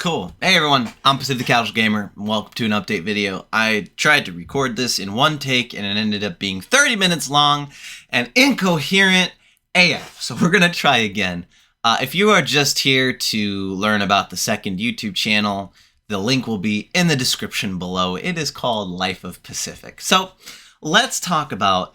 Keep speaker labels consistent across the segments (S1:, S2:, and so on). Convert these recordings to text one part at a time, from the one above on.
S1: Cool. Hey everyone, I'm Pacific Casual Gamer, and welcome to an update video. I tried to record this in one take, and it ended up being 30 minutes long and incoherent AF, so we're gonna try again. If you are just here to learn about the second YouTube channel, the link will be in the description below. It is called Life of Pacific. So let's talk about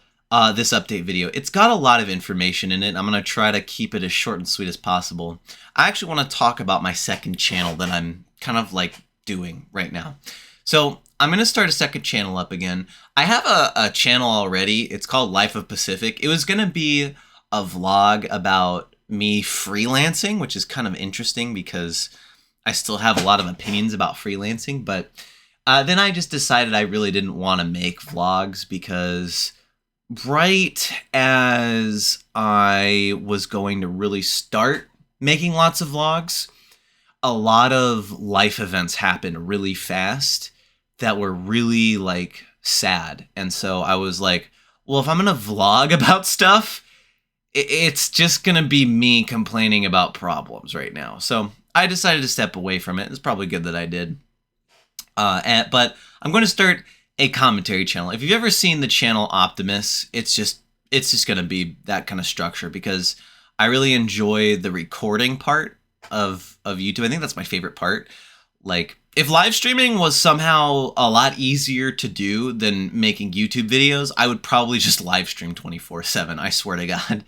S1: this update video. It's got a lot of information in it. I'm going to try to keep it as short and sweet as possible. I actually want to talk about my second channel that I'm kind of like doing right now. So I'm going to start a second channel up again. I have a channel already. It's called Life of Pacific. It was going to be a vlog about me freelancing, which is kind of interesting because I still have a lot of opinions about freelancing. But then I just decided I really didn't want to make vlogs because right as I was going to really start making lots of vlogs, a lot of life events happened really fast that were really like sad. And so I was like, well, if I'm going to vlog about stuff, it's just going to be me complaining about problems right now. So I decided to step away from it. It's probably good that I did. But I'm going to start a commentary channel. If you've ever seen the channel Optimus, it's just going to be that kind of structure because I really enjoy the recording part of YouTube. I think that's my favorite part. Like, if live streaming was somehow a lot easier to do than making YouTube videos, I would probably just live stream 24/7, I swear to God.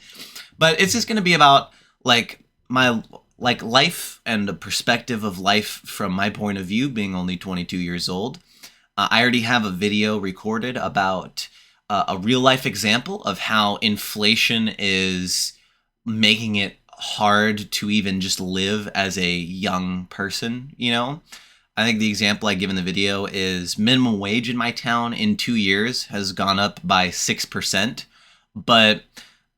S1: But it's just going to be about like my life and the perspective of life from my point of view, being only 22 years old. I already have a video recorded about a real life example of how inflation is making it hard to even just live as a young person, you know? I think the example I give in the video is minimum wage in my town in 2 years has gone up by 6%, but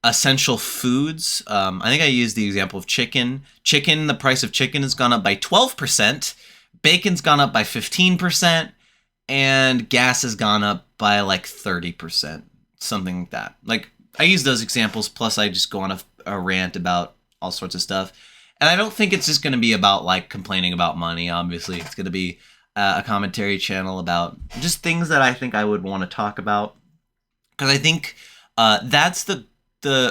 S1: essential foods, I think I used the example of chicken. The price of chicken has gone up by 12%, bacon's gone up by 15%, and gas has gone up by like 30%, something like that. Like, I use those examples, plus I just go on a rant about all sorts of stuff. And I don't think it's just going to be about like complaining about money, obviously. It's going to be a commentary channel about just things that I think I would want to talk about. Because I think that's the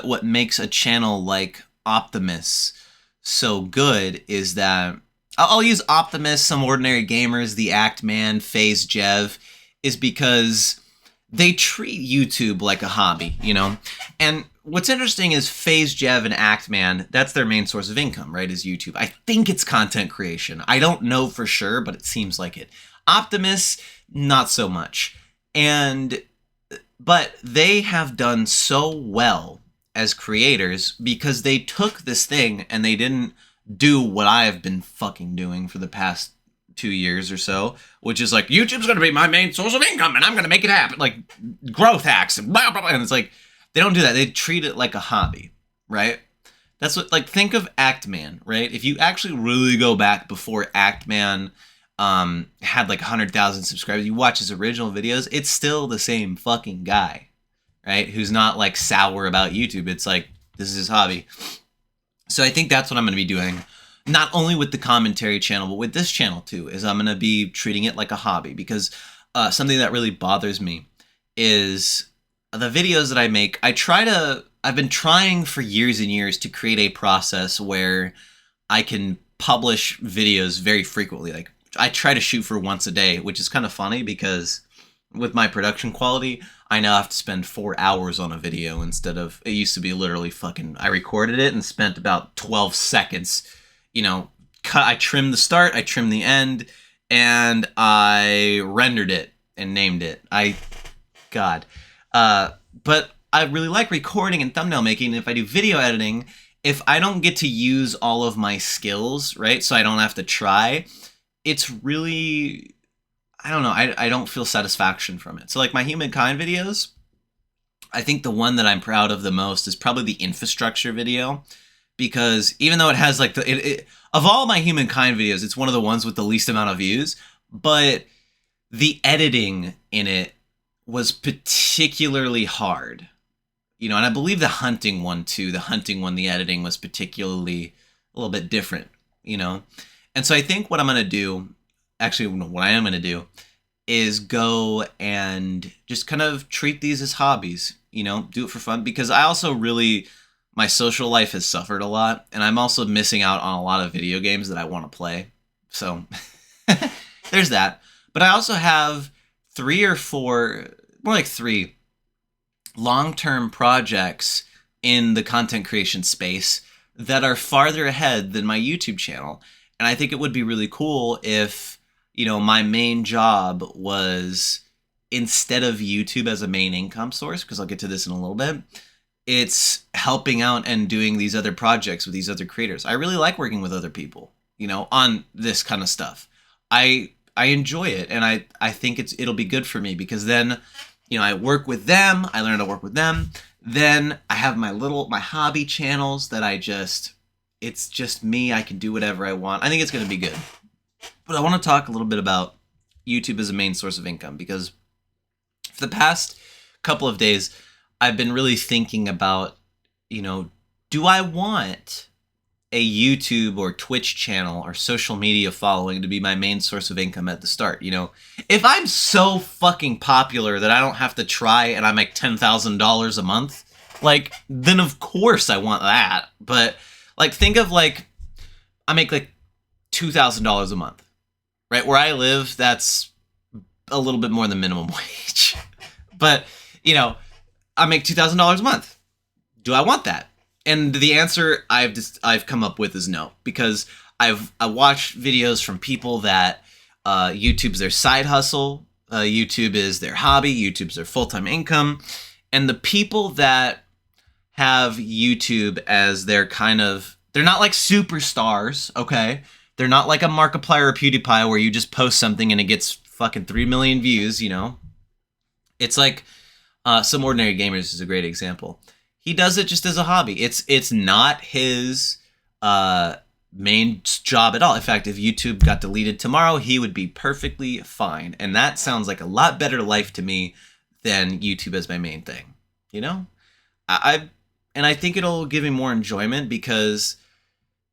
S1: what makes a channel like Optimus so good is that I'll use Optimus, Some Ordinary Gamers, The Act Man, FaZe Jev, is because they treat YouTube like a hobby, you know? And what's interesting is FaZe Jev and Act Man, that's their main source of income, right, is YouTube. I think it's content creation. I don't know for sure, but it seems like it. Optimus, not so much. But they have done so well as creators because they took this thing and they didn't do what I have been fucking doing for the past 2 years or so, which is like, YouTube's going to be my main source of income and I'm going to make it happen. Like, growth hacks and blah, blah, blah. And it's like, they don't do that. They treat it like a hobby, right? That's what, like, think of Act Man, right? If you actually really go back before Act Man had like 100,000 subscribers, you watch his original videos, it's still the same fucking guy, right? Who's not like sour about YouTube. It's like, this is his hobby. So I think that's what I'm going to be doing, not only with the commentary channel, but with this channel too, is I'm going to be treating it like a hobby because something that really bothers me is the videos that I make. I've been trying for years and years to create a process where I can publish videos very frequently. Like, I try to shoot for once a day, which is kind of funny because with my production quality, I now have to spend 4 hours on a video instead of, it used to be literally fucking, I recorded it and spent about 12 seconds, you know, I trimmed the start, I trimmed the end, and I rendered it and named it. But I really like recording and thumbnail making, and if I do video editing, if I don't get to use all of my skills, right, so I don't have to try, it's really, I don't know, I don't feel satisfaction from it. So like my Humankind videos, I think the one that I'm proud of the most is probably the infrastructure video, because even though it has like of all my Humankind videos, it's one of the ones with the least amount of views, but the editing in it was particularly hard, you know, and I believe the hunting one too, the editing was particularly a little bit different, you know. And so I think what I'm going to do, actually, no, what I am going to do is go and just kind of treat these as hobbies, do it for fun, because I also really, my social life has suffered a lot, and I'm also missing out on a lot of video games that I want to play. So there's that. But I also have 3 or 4, more like 3 long-term projects in the content creation space that are farther ahead than my YouTube channel. And I think it would be really cool if, my main job was, instead of YouTube as a main income source, because I'll get to this in a little bit, it's helping out and doing these other projects with these other creators. I really like working with other people, on this kind of stuff. I enjoy it, and I think it'll be good for me, because then, I work with them, I learn to work with them. Then I have my hobby channels that it's just me. I can do whatever I want. I think it's going to be good. But I want to talk a little bit about YouTube as a main source of income, because for the past couple of days, I've been really thinking about, do I want a YouTube or Twitch channel or social media following to be my main source of income at the start? If I'm so fucking popular that I don't have to try and I make $10,000 a month, then of course I want that. But think of I make $2,000 a month, right? Where I live, that's a little bit more than minimum wage. But, I make $2,000 a month. Do I want that? And the answer I've come up with is no, because I watched videos from people that YouTube's their side hustle, YouTube is their hobby, YouTube's their full-time income, and the people that have YouTube as their they're not like superstars, okay? They're not like a Markiplier or PewDiePie where you just post something and it gets fucking 3 million views, It's like Some Ordinary Gamers is a great example. He does it just as a hobby. It's not his main job at all. In fact, if YouTube got deleted tomorrow, he would be perfectly fine. And that sounds like a lot better life to me than YouTube as my main thing. I think it'll give me more enjoyment, because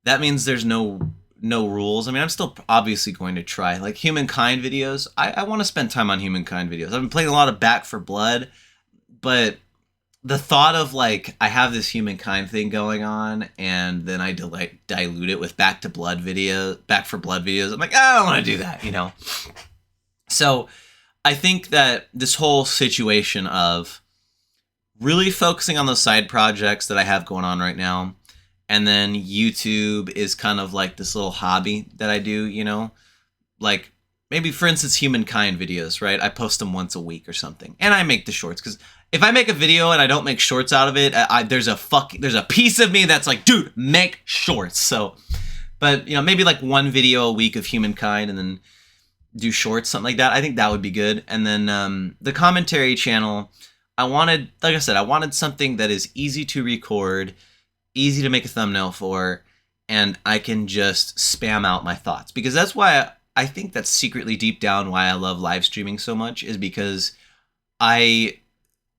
S1: that means there's no rules. I mean, I'm still obviously going to try. Like Humankind videos, I want to spend time on Humankind videos. I've been playing a lot of Back 4 Blood, but the thought of I have this Humankind thing going on, and then I dilute it with Back 4 Blood videos. I'm like, I don't want to do that, So I think that this whole situation of really focusing on those side projects that I have going on right now, and then YouTube is kind of like this little hobby that I do, maybe, for instance, Humankind videos, right? I post them once a week or something, and I make the shorts, because if I make a video and I don't make shorts out of it, there's a piece of me that's like, dude, make shorts. So, but maybe one video a week of Humankind, and then do shorts, something like that. I think that would be good. And then the commentary channel, I wanted something that is easy to record, easy to make a thumbnail for, and I can just spam out my thoughts, because that's why I think that's secretly deep down why I love live streaming so much, is because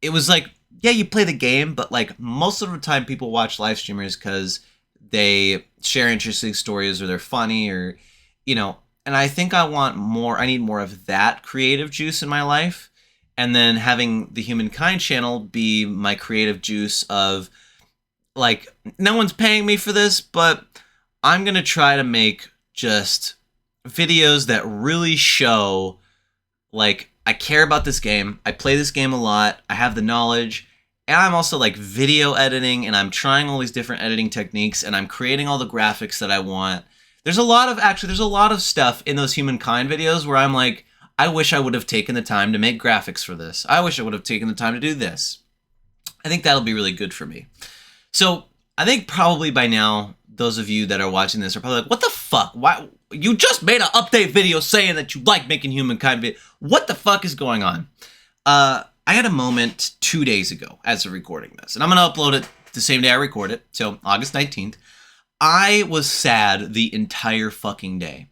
S1: it was yeah, you play the game, but most of the time people watch live streamers because they share interesting stories, or they're funny, or, and I think I need more of that creative juice in my life. And then having the Humankind channel be my creative juice of, no one's paying me for this, but I'm going to try to make just videos that really show, I care about this game, I play this game a lot, I have the knowledge, and I'm also video editing, and I'm trying all these different editing techniques, and I'm creating all the graphics that I want. There's a lot of stuff in those Humankind videos where I'm I wish I would have taken the time to make graphics for this. I wish I would have taken the time to do this. I think that'll be really good for me. So I think probably by now, those of you that are watching this are probably what the fuck? Why? You just made an update video saying that you like making Humankind videos. What the fuck is going on? I had a moment 2 days ago as of recording this, and I'm going to upload it the same day I record it, so August 19th. I was sad the entire fucking day.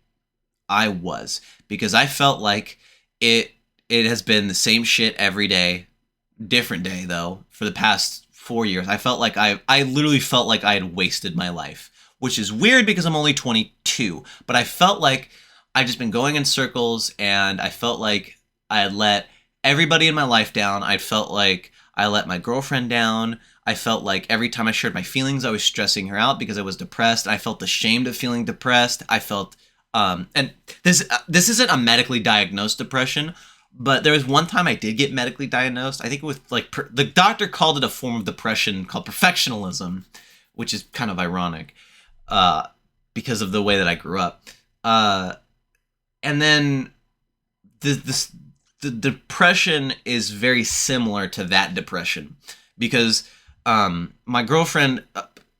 S1: I was, because I felt like it has been the same shit every day, different day though, for the past 4 years. I felt like I literally felt like I had wasted my life. which is weird because I'm only 22. But I felt like I'd just been going in circles, and I felt like I had let everybody in my life down. I felt like I let my girlfriend down. I felt like every time I shared my feelings, I was stressing her out because I was depressed. I felt ashamed of feeling depressed. I felt, and this isn't a medically diagnosed depression, but there was one time I did get medically diagnosed. I think it was like the doctor called it a form of depression called perfectionism, which is kind of ironic because of the way that I grew up. And then the depression is very similar to that depression because my girlfriend,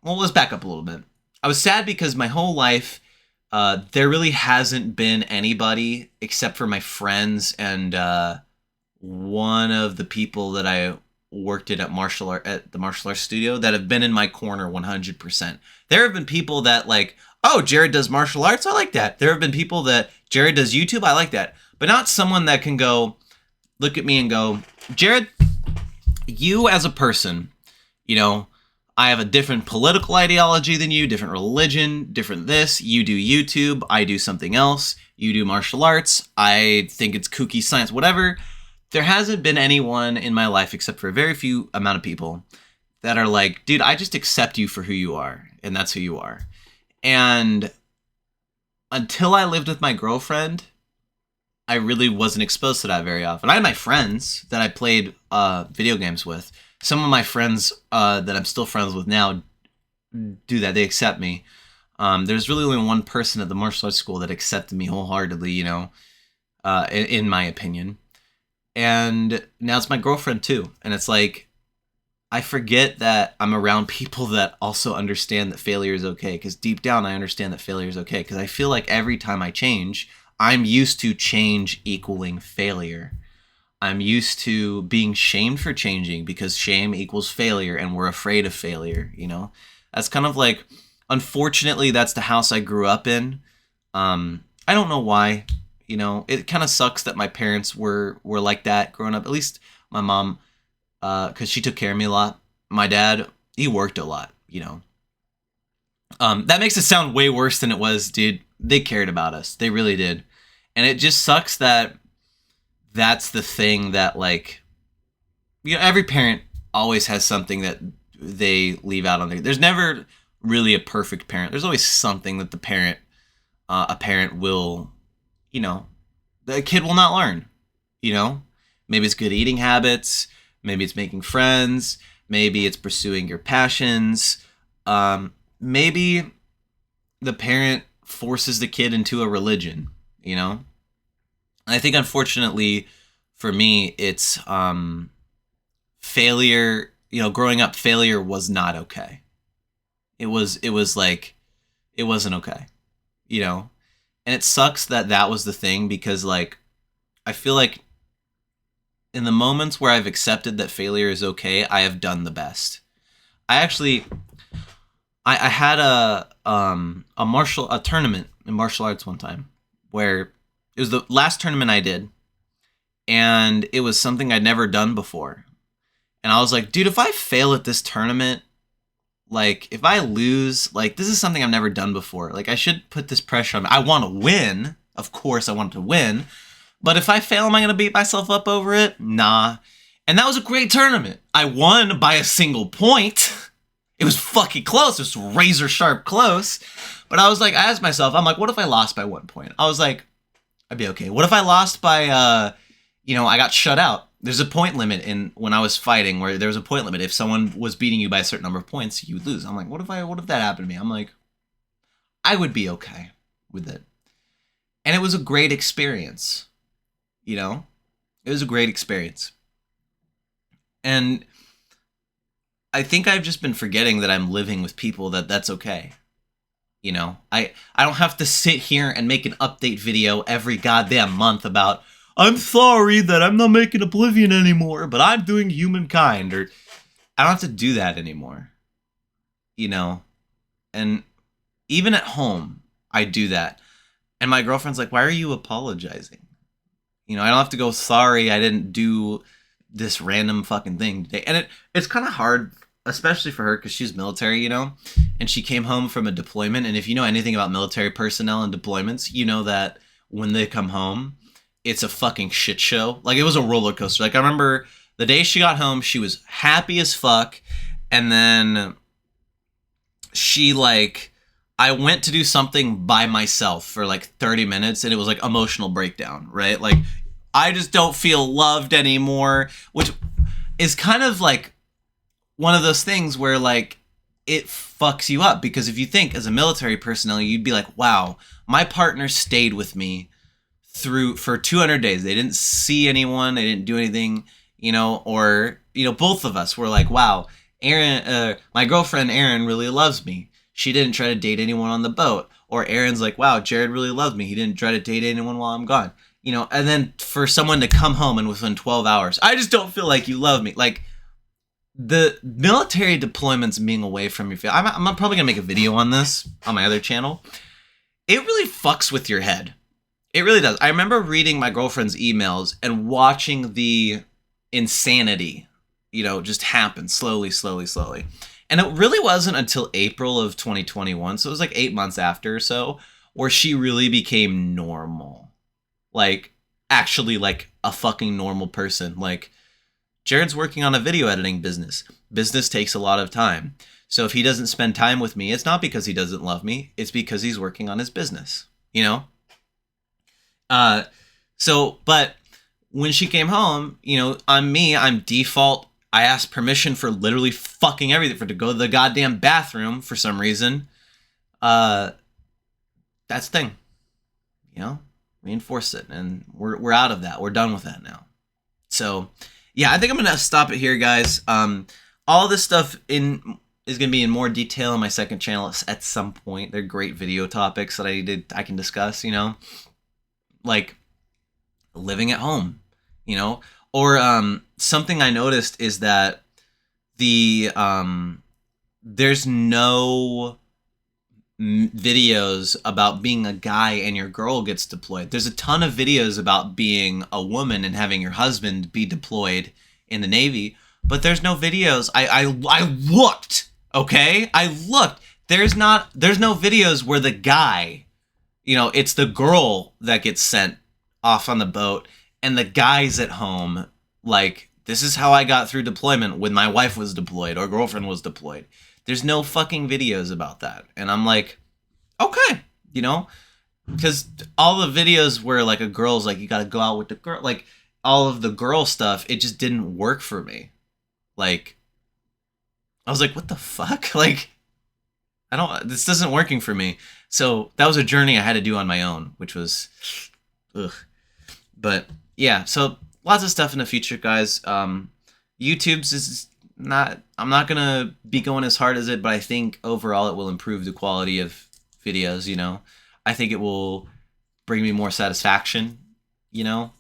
S1: well, let's back up a little bit. I was sad because my whole life, there really hasn't been anybody except for my friends and one of the people that I worked at the martial arts studio that have been in my corner 100%. There have been people that like, oh, Jared does martial arts, I like that. There have been people that Jared does YouTube, I like that. But not someone that can go look at me and go, Jared, you as a person, you know, I have a different political ideology than you, different religion, different this. You do YouTube, I do something else. You do martial arts, I think it's kooky science, whatever. There hasn't been anyone in my life except for a very few amount of people that are like, dude, I just accept you for who you are, and that's who you are. And until I lived with my girlfriend, I really wasn't exposed to that very often. I had my friends that I played video games with. Some of my friends that I'm still friends with now do that. They accept me. There's really only one person at the martial arts school that accepted me wholeheartedly, you know, in my opinion. And now it's my girlfriend too. And it's like, I forget that I'm around people that also understand that failure is okay. Because deep down, I understand that failure is okay. Because I feel like every time I change, I'm used to change equaling failure. I'm used to being shamed for changing because shame equals failure and we're afraid of failure, you know? That's kind of like, unfortunately, that's the house I grew up in. I don't know why, you know? It kind of sucks that my parents were like that growing up. At least my mom, because she took care of me a lot. My dad, he worked a lot, you know? That makes it sound way worse than it was, dude. They cared about us. They really did. And it just sucks that that's the thing that, like, you know, every parent always has something that they leave out on there. There's never really a perfect parent. There's always something that a parent will, you know, the kid will not learn, you know? Maybe it's good eating habits. Maybe it's making friends. Maybe it's pursuing your passions. Maybe the parent forces the kid into a religion, you know? I think, unfortunately, for me, it's failure. You know, growing up, failure was not okay. It was like, it wasn't okay, you know? And it sucks that that was the thing because, like, I feel like in the moments where I've accepted that failure is okay, I have done the best. I had a tournament in martial arts one time where it was the last tournament I did, and it was something I'd never done before. And I was like, dude, if I fail at this tournament, like, if I lose, like, this is something I've never done before. Like, I should put this pressure on me. I want to win. Of course, I want to win. But if I fail, am I going to beat myself up over it? Nah. And that was a great tournament. I won by a single point. It was fucking close. It was razor sharp close. But I was like, I asked myself, I'm like, what if I lost by 1 point? I was like, I'd be okay. What if I lost by, I got shut out? There's a point limit when I was fighting where there was a point limit. If someone was beating you by a certain number of points, you would lose. I'm like, what if that happened to me? I'm like, I would be okay with it. And it was a great experience. You know, it was a great experience. And I think I've just been forgetting that I'm living with people that's okay. You know, I don't have to sit here and make an update video every goddamn month about, I'm sorry that I'm not making Oblivion anymore, but I'm doing Humankind, or I don't have to do that anymore. You know, and even at home, I do that. And my girlfriend's like, why are you apologizing? You know, I don't have to go, sorry, I didn't do this random fucking thing today. And it's kind of hard, especially for her, because she's military, you know, and she came home from a deployment. And if you know anything about military personnel and deployments, you know that when they come home, it's a fucking shit show. Like, it was a roller coaster. Like, I remember the day she got home, she was happy as fuck. And then she, like, I went to do something by myself for like 30 minutes and it was like emotional breakdown, right? Like, I just don't feel loved anymore, which is kind of like one of those things where, like, it fucks you up, because if you think as a military personnel, you'd be like, wow, my partner stayed with me for 200 days. They didn't see anyone. They didn't do anything, you know, or, you know, both of us were like, wow, Aaron, my girlfriend, Erin, really loves me. She didn't try to date anyone on the boat. Or Aaron's like, wow, Jared really loves me. He didn't try to date anyone while I'm gone. You know, and then for someone to come home and within 12 hours, I just don't feel like you love me. Like, the military deployments being away from your family, I'm probably going to make a video on this on my other channel. It really fucks with your head. It really does. I remember reading my girlfriend's emails and watching the insanity, you know, just happen slowly. And it really wasn't until April of 2021, so it was like 8 months after or so, where she really became normal. Like, actually, like, a fucking normal person. Like, Jared's working on a video editing business. Business takes a lot of time. So if he doesn't spend time with me, it's not because he doesn't love me. It's because he's working on his business, you know? But when she came home, you know, I'm default. I asked permission for literally fucking everything, to go to the goddamn bathroom for some reason. That's the thing, you know? Reinforce it, and we're out of that. We're done with that now. So, yeah, I think I'm gonna stop it here, guys. All this stuff is gonna be in more detail on my second channel at some point. They're great video topics that I can discuss, you know, like living at home, you know, or something I noticed is that there's no videos about being a guy and your girl gets deployed. There's a ton of videos about being a woman and having your husband be deployed in the Navy, but there's no videos. I looked, okay? I looked. There's no videos where the guy, you know, it's the girl that gets sent off on the boat and the guy's at home. Like, this is how I got through deployment when my wife was deployed or girlfriend was deployed. There's no fucking videos about that. And I'm like, okay, you know, because all the videos where, like, a girl's like, you got to go out with the girl, like, all of the girl stuff, it just didn't work for me. Like, I was like, what the fuck? Like, this isn't working for me. So that was a journey I had to do on my own, which was, ugh. But yeah, so lots of stuff in the future, guys. YouTube's is not, I'm not gonna be going as hard as it, but I think overall it will improve the quality of videos, you know. I think it will bring me more satisfaction, you know.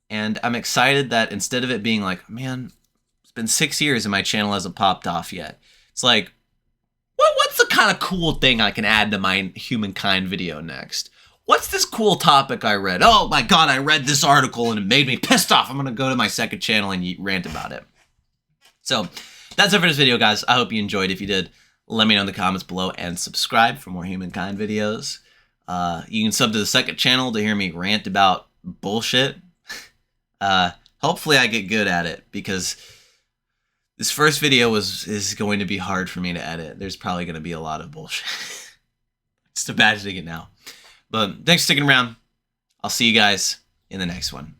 S1: And I'm excited that instead of it being like, man, it's been 6 years and my channel hasn't popped off yet, it's like, what's the kind of cool thing I can add to my Humankind video next? What's this cool topic I read? Oh my god, I read this article and it made me pissed off. I'm gonna go to my second channel and rant about it. So that's it for this video, guys. I hope you enjoyed. If you did, let me know in the comments below and subscribe for more Humankind videos. You can sub to the second channel to hear me rant about bullshit. Hopefully I get good at it, because this first video is going to be hard for me to edit. There's probably going to be a lot of bullshit. Just imagining it now. But thanks for sticking around. I'll see you guys in the next one.